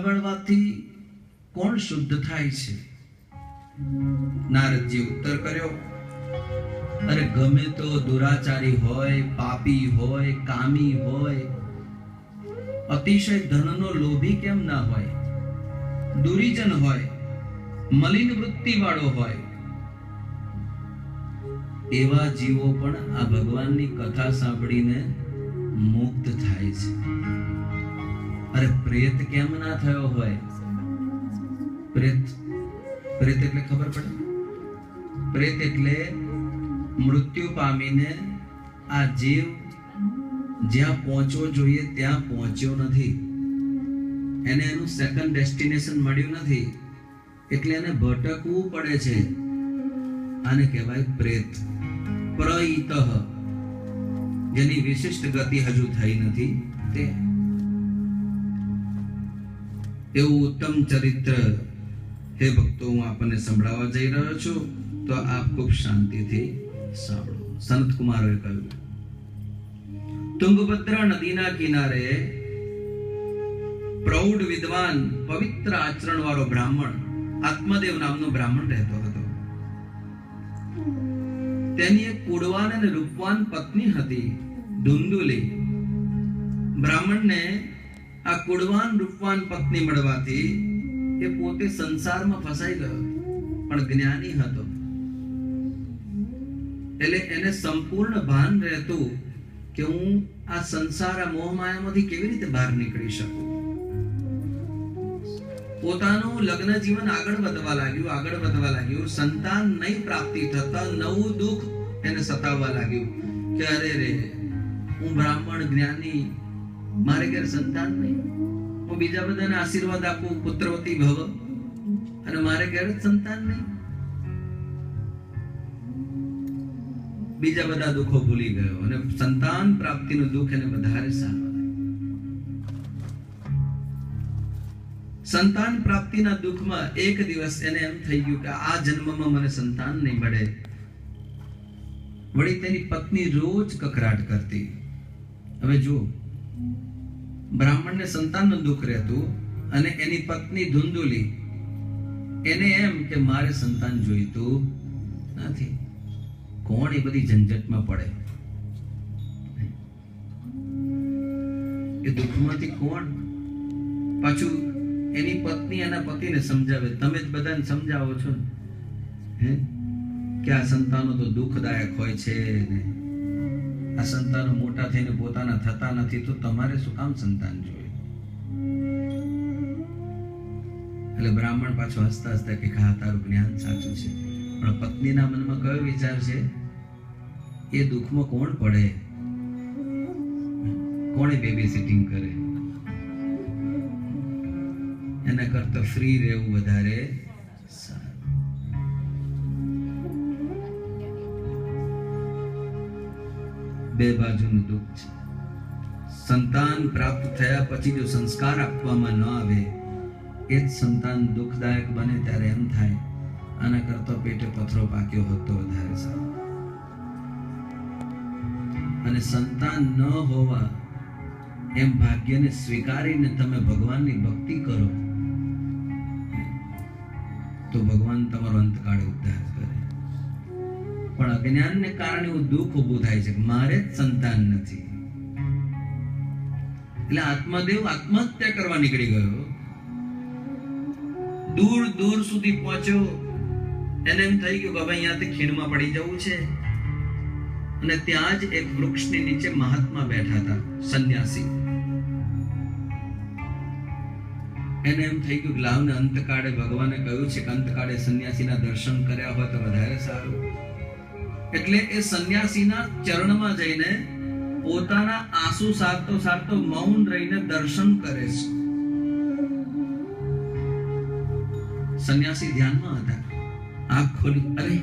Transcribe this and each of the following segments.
સાંભળવાથી કોણ શુદ્ધ થાય છે? નારદજી ઉત્તર કર્યો, અરે ગમે તો દુરાચારી હોય, પાપી હોય, કામી હોય, અતિશય ધનનો લોભી કેમ ના હોય, દુરીજન હોય, મલિન વૃત્તિ વાળો હોય, એવા જીવો પણ આ ભગવાનની કથા સાંભળીને મુક્ત થાય છે. અરે પ્રેત કેમ ના થયો હોય? પ્રેત એટલે ખબર પડે? પ્રેત એટલે મૃત્યુ પામીને આ જીવ જ્યાં પહોંચવો જોઈએ ત્યાં પહોંચ્યો નથી, એને એનું સેકન્ડ ડેસ્ટિનેશન મળ્યું નથી, એટલે એને ભટકવું પડે છે. આને કહેવાય પ્રેત. પ્રઈતઃ, જેની વિશિષ્ટ ગતિ હજુ થઈ નથી તે. એવું ઉત્તમ ચરિત્ર હે ભક્તો હું આપણને સંભળાવવા જઈ રહ્યો છું, તો આપ ખૂબ શાંતિથી સાંભળો. સંત કુમારોએ કહ્યું, તુંગભદ્રા નદીના કિનારે પ્રૌઢ વિદ્વાન પવિત્ર આચરણ વાળો બ્રાહ્મણ આત્મદેવ નામનો બ્રાહ્મણ રહેતો હતો. તેની એક કુળવાન અને રૂપવાન પત્ની હતી, ધુંધુલી. બ્રાહ્મણને આ કુળવાન રૂપવાન પત્ની મળવાથી એ પોતે સંસારમાં ફસાઈ ગયો, પણ જ્ઞાની હતો. એટલે એને સંપૂર્ણ ભાન રહેતું કે હું આ સંસાર, આ મોહ માયામાંથી કેવી રીતે બહાર નીકળી શકું. પોતાનું લગ્ન જીવન આગળ વધવા લાગ્યું. સંતાન નહીં પ્રાપ્તિ થતા નવું દુઃખ એને સતાવવા લાગ્યું કે અરે રે, હું બ્રાહ્મણ જ્ઞાની, મારે ઘેર સંતાન નહીં, હું બીજા બધાને આશીર્વાદ આપું પુત્રવતી ભવ, અને મારે ઘેર સંતાન નહીં. બીજા બધા દુઃખો ભૂલી ગયો અને સંતાન પ્રાપ્તિનું દુઃખ એને વધારે સારું. સંતાન પ્રાપ્તિના દુઃખમાં એક દિવસ એને એમ થઈ ગયું કે આ જન્મમાં મને સંતાન નહીં મળે. વળી તેની પત્ની રોજ કકરાટ કરતી. હવે જો, બ્રાહ્મણને સંતાનનું દુઃખ રહેતું અને એની પત્ની ધુંધુલી, એને એમ કે મારે સંતાન જોઈતું નથી. કોણ એ બધી ઝંઝટમાં પડે? એ દુઃખમાંથી કોણ? પાછું એની પત્ની એના પતિને સમજાવે, તમે જ બધાને સમજાવો છો ને કે આ સંતાનો તો દુઃખદાયક હોય છે ને આ સંતાનો મોટા થઈને પોતાના થતા નથી, તો તમારે શું કામ સંતાન જોઈએ? એટલે બ્રાહ્મણ પાછો હસતા હસતા કે હા, તારું જ્ઞાન સાચું છે, પણ પત્નીના મનમાં કયો વિચાર છે? એ દુઃખમાં કોણ પડે? કોણે બેબી સિટિંગ કરે? એના કરતા ફ્રી રહેવું વધારે સારું. બે બાજુનું દુઃખ છે. સંતાન પ્રાપ્ત થયા પછી જો સંસ્કાર આપવામાં ન આવે, એ જ સંતાન દુઃખદાયક બને. ત્યારે એમ થાય આના કરતા પેટે પથરો પાક્યો હોત તો વધારે સારું. અને સંતાન ન હોવા એમ ભાગ્યને સ્વીકારીને તમે ભગવાનની ભક્તિ કરો તો ભગવાન તમારો અંતકાળે ઉદ્ધાર કરે. પણ અજ્ઞાનને કારણે એવું દુઃખ ઊભું થાય છે કે મારે જ સંતાન નથી. એટલે આત્મદેવ આત્મહત્યા કરવા નીકળી ગયો. દૂર દૂર સુધી પહોંચ્યો. એને એમ થઈ ગયું કે હવે અહીંયાથી ખીણમાં પડી જવું છે. અને ત્યાં જ એક વૃક્ષની નીચે મહાત્મા બેઠા હતા, સંન્યાસી. એને એમ થઈ ગયું કે લાવને અંતકાળે ભગવાને કહ્યું છે કે અંતકાળે સંન્યાસીના દર્શન કર્યા હોય તો વધારે સારું. એટલે એ સંન્યાસીના ચરણમાં જઈને પોતાના આંસુ સારતો સારતો મૌન રહીને દર્શન કરે છે. સંન્યાસી ધ્યાનમાં હતા. આંખ ખોલી, અરે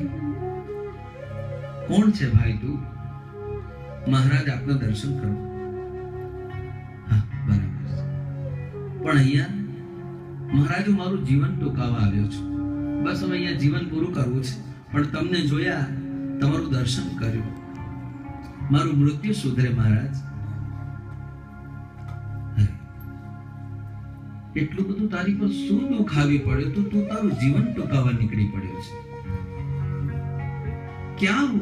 કોણ છે ભાઈ તું? મહારાજ આપના દર્શન કરો. હા, બરાબર. પણ અહીંયા મહારાજ, હું મારું જીવન ટૂંકાવા આવ્યો છું. બસ હવે અહીંયા જીવન પૂરું કરવું છે, પણ તમને જોયા, તમારું દર્શન કર્યું, મારું મૃત્યુ સુધરે મહારાજ. એટલું બધું તારી પર શું દુઃખ આવી પડ્યું તો તું તારું જીવન ટૂંકાવા નીકળી પડ્યો છે? ક્યાં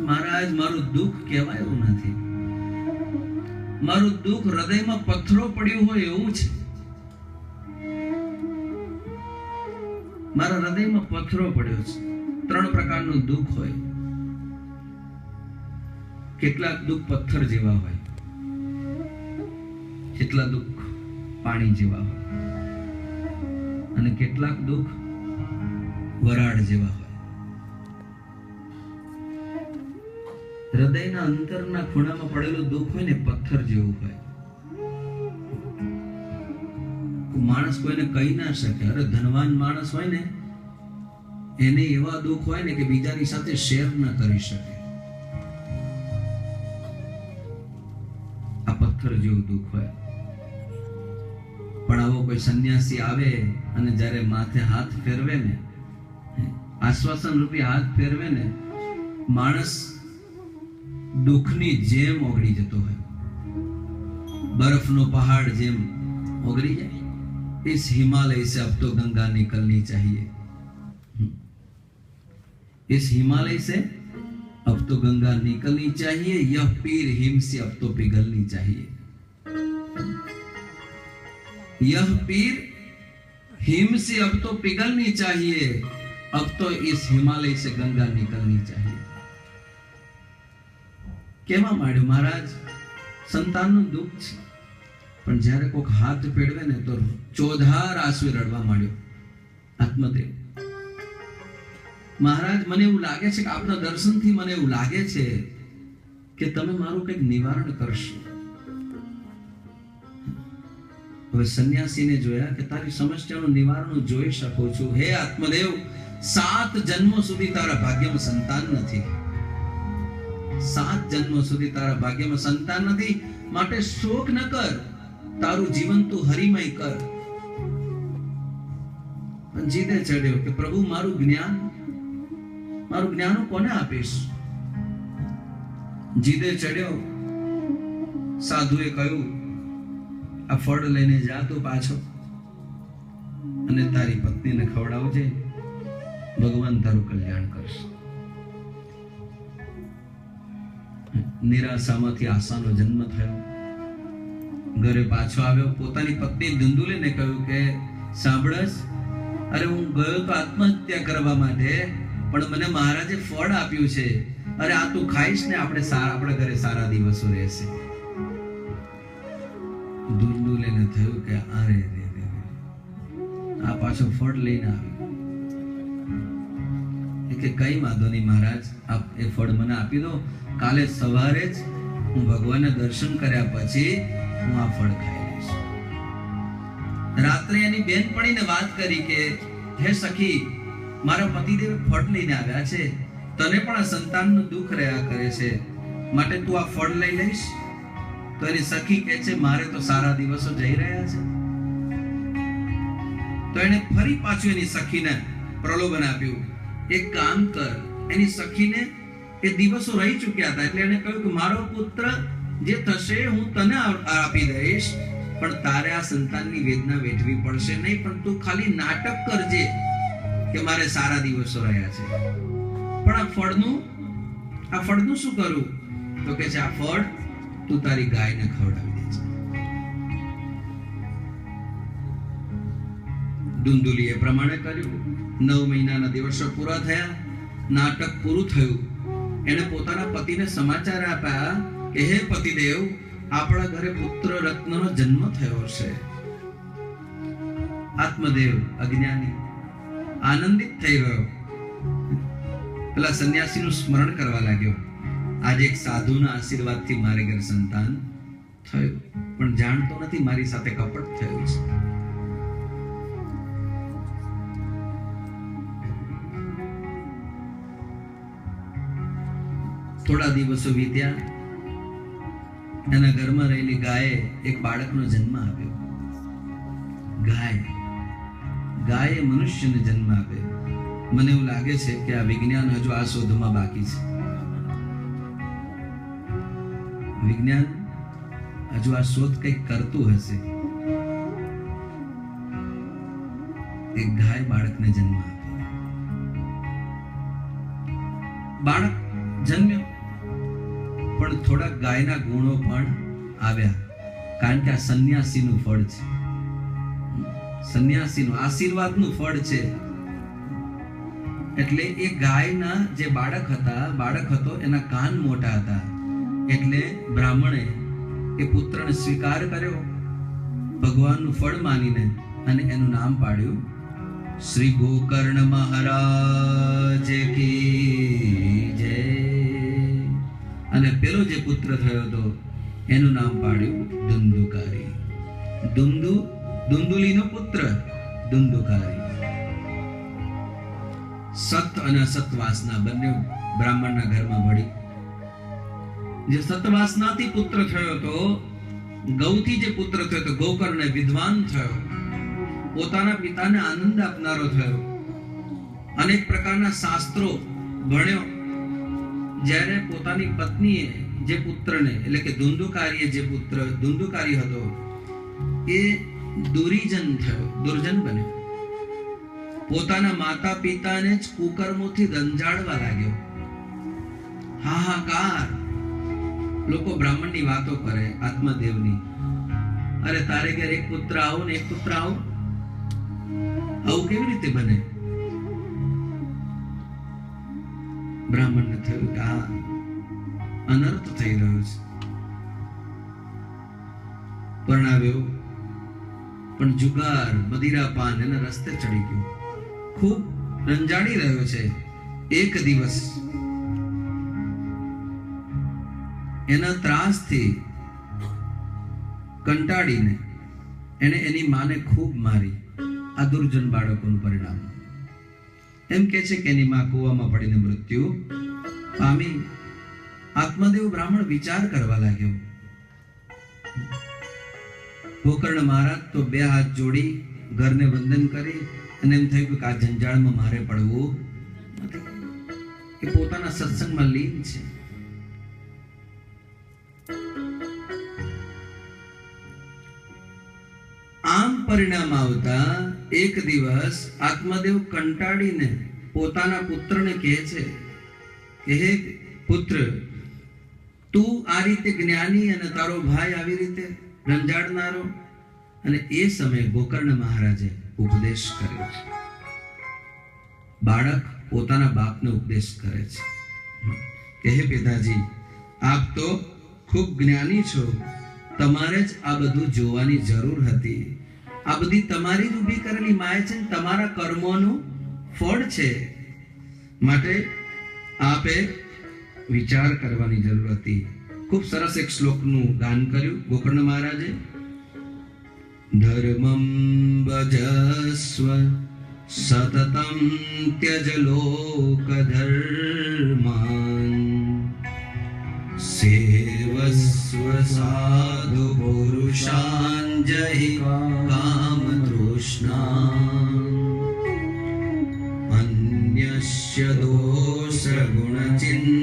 મહારાજ, મારું દુઃખ કહેવાય એવું નથી. મારું દુઃખ હૃદયમાં પથ્થરો પડ્યું હોય એવું છે. મારા હૃદયમાં પથ્થરો પડ્યો છે. 3 પ્રકારનું દુઃખ હોય. કેટલાક દુઃખ પથ્થર જેવા હોય, કેટલા દુઃખ પાણી જેવા હોય, અને કેટલાક દુઃખ વરાળ જેવા હોય. હૃદયના અંતરના ખૂણામાં પડેલું દુઃખ હોય ને પથ્થર જેવું હોય. માણસ કોઈને કહી ના શકે. અરે ધનવાન માણસ હોય ને એને એવા દુઃખ હોય ને કે બીજાની સાથે શેર ના કરી શકે. આ પથ્થર જેવું દુઃખ હોય. પણ આવો કોઈ સંન્યાસી આવે અને જ્યારે માથે હાથ ફેરવે ને, આશ્વાસન રૂપી હાથ ફેરવે ને, માણસ દુઃખની જેમ ઓગળી જતો હોય. बर्फ नो पहाड़ जेम ओगरी जाए. इस हिमालय से अब तो गंगा निकलनी चाहिए. इस हिमालय से अब तो गंगा निकलनी चाहिए. यह पीर हिम से अब तो पिघलनी चाहिए. यह पीर हिम से अब तो पिघलनी चाहिए. अब तो इस हिमालय से गंगा निकलनी चाहिए. केवा माड्यो महाराज, संतानનું દુઃખ છે, પણ જ્યારે કોક હાથ ફેરવે ને તો ચોધાર આંસુ રડવા માંડ્યો. આત્મદેવ મહારાજ, મને એવું લાગે છે કે આપના દર્શનથી મને એવું લાગે છે કે તમે મારું કંઈક નિવારણ કરશો. હવે સંન્યાસીને જોયા કે તારી સમસ્યાનું નિવારણ હું જોઈ શકું છું. હે આત્મદેવ, 7 જન્મો સુધી તારા ભાગ્યમાં સંતાન નથી. 7 જન્મો સુધી તારા ભાગ્યમાં સંતાન નથી. માટે શોક ન કર, તારું જીવન તું હરિમય કર. પણ જીદે ચડ્યો કે પ્રભુ મારું જ્ઞાન હું કોને આપીશ? જીદે ચડ્યો. સાધુએ કહ્યું, આ ફળ લઈને જા તું પાછો અને તારી પત્નીને ખવડાવજે, ભગવાન તારું કલ્યાણ કરશે. નિરાશામાંથી આશાનો જન્મ થયો. ઘરે પાછો આવ્યો. પોતાની પત્ની ધુંધુલીને કહ્યું કે સાંભળસ, અરે હું ગયો તો આત્મહત્યા કરવા માટે, પણ મને મહારાજે ફળ આપ્યું છે. અરે આ તું ખાઈશ ને આપણા ઘરે સારા દિવસો રહેશે. ધુંધુલીને થયું કે અરે રે આ પાછો ફળ લઈને આવ્યો. કે કઈ વાંધો નહીં મહારાજ, આપ એ ફળ મને આપી દો. કાલે સવારે જ હું ભગવાનના દર્શન કર્યા પછી હું આ ફળ ખાઈ લઈશ. રાત્રે એની બેનપણીને વાત કરી કે હે સખી, મારા પતિદેવ ફળ લઈને આવ્યા છે, તને પણ આ સંતાનનું દુઃખ રહ્યા કરે છે, માટે તું આ ફળ લઈ લઈશ? તો એની સખી કહે છે, મારે તો સારા દિવસો જઈ રહ્યા છે. તો એને ફરી પાછું એની સખીને પ્રલોભન આપ્યું, એક કામ કર. એની સખીને એ દિવસો રહી ચૂક્યા હતા એટલે એને કહ્યું કે મારો પુત્ર જે થશે હું તને આપી દઈશ, પણ તારે આ સંતાનની વેદના વેઠવી પડશે નહીં. પણ તું ખાલી નાટક કરજે કે મારે સારા દિવસો રહ્યા છે. પણ આ ફળનું શું કરું? તો કે છે આ ફળ તું તારી ગાયને ખવડાવી દેજે. ધુંધુલીએ પ્રમાણે કર્યું. 9 મહિનાના દિવસો પૂરા થયા. નાટક પૂરું થયું. એને પોતાના પતિને સમાચાર આપ્યા કે હે પતિદેવ, આપણા ઘરે પુત્ર રત્નનો જન્મ થયો છે. આત્મદેવ અજ્ઞાની આનંદિત થઈ ગયો. પેલા સંન્યાસીનું સ્મરણ કરવા લાગ્યો. આજે એક સાધુના આશીર્વાદથી મારે ઘરે સંતાન થયું, પણ જાણતો નથી મારી સાથે કપટ થયું છે. થોડા દિવસો વીત્યા. એના ઘરમાં રહેલી ગાયે એક બાળકનો જન્મ આપ્યો. ગાયે મનુષ્યને જન્મ આપ્યો. મને એવું લાગે છે કે આ વિજ્ઞાન હજુ આ શોધમાં બાકી છે. વિજ્ઞાન હજુ આ શોધ કંઈક કરતું હશે. એક ગાય બાળકને જન્મ આપ્યો. બાળક જન્મ્યો પણ થોડા ગાયના ગુણો પણ આવ્યા, કારણ કે આ સંન્યાસીનું ફળ છે. સંન્યાસીનું આશીર્વાદનું ફળ છે. એટલે એ ગાયના જે બાળક હતો એના કાન મોટા હતા. એટલે બ્રાહ્મણે એ પુત્રને સ્વીકાર કર્યો ભગવાનનું ફળ માનીને, અને એનું નામ પાડ્યું શ્રી ગોકર્ણ મહારાજ કી જય. અને પેલો જે પુત્ર થયો હતો એનું નામ પાડ્યું ધુંધુકારી. ધુંધુલીનો પુત્ર ધુંધુકારી. સત અને અસત વાસના બંને બ્રાહ્મણના ઘરમાં મળી. જે સતવાસનાથી પુત્ર થયો હતો, ગૌથી જે પુત્ર થયો હતો, ગોકર્ણ વિદ્વાન થયો, પોતાના પિતાને આનંદ આપનારો થયો, અનેક પ્રકારના શાસ્ત્રો ભણ્યો. જ્યારે પોતાની પત્નીએ જે પુત્રને, એટલે કે ધુંધુકારીએ જે પુત્ર ધુંધુકારી હતો, એ દુર્જન થયો, દુર્જન બન્યો. પોતાના માતા પિતાને જ કુકર્મોથી રંજાડવા લાગ્યો. હાહાકાર. લોકો બ્રાહ્મણની વાતો કરે, આત્મદેવની. અરે તારે ઘેર એક પુત્ર આવો ને એક પુત્ર આવો, આવું કેવી રીતે બને? બ્રાહ્મણને થયું કે આ અનર્થ થઈ રહ્યો છે. પરણાવ્યો, પણ જુગાર, મદિરાપાન એના રસ્તે ચડી ગયો. ખૂબ રંજાડી રહ્યો છે. એક દિવસ એના ત્રાસથી કંટાળીને એને એની માને ખૂબ મારી. આ દુર્જન બાળકોનું પરિણામ. એમ કે છે કે એની માં કૂવામાં પડીને મૃત્યુ પામી. આત્મદેવ બ્રાહ્મણ વિચાર કરવા લાગ્યો. ગોકર્ણ મહારાજ તો બે હાથ જોડી ઘરને વંદન કરી અને એમ થયું કે આ જંજાળમાં મારે પડવું નથી. એ પોતાના સત્સંગમાં લીન છે. આમ પરિણામ આવતા એક દિવસ આત્મદેવ કંટાળીને પોતાના પુત્રને કહે છે કે હે પુત્ર, તું આ રીતે જ્ઞાની અને તારો ભાઈ આવી રીતે રંજાડનારો. અને એ સમયે ગોકર્ણ મહારાજે ઉપદેશ કર્યો છે. બાળક પોતાના બાપને ઉપદેશ કરે છે કે હે પિતાજી, આપ તો ખૂબ જ્ઞાની છો, તમારે જ આ બધું જોવાની જરૂર હતી. આ બધી તમારી જ ઊભી કરેલી માયા છે, તમારા કર્મોનું ફળ છે. માટે આપે વિચાર કરવાની જરૂર હતી. ખૂબ સરસ એક શ્લોકનું ગાન કર્યું ગોકર્ણ મહારાજે. ધર્મં ભજસ્વ સતતં ત્યજ લોક ધર્માન સેવસ્વ સાધુ પુરુષાન જહિ કામ તૃષ્ણા અન્યસ્ય દોષ ગુણ ચિહ્ન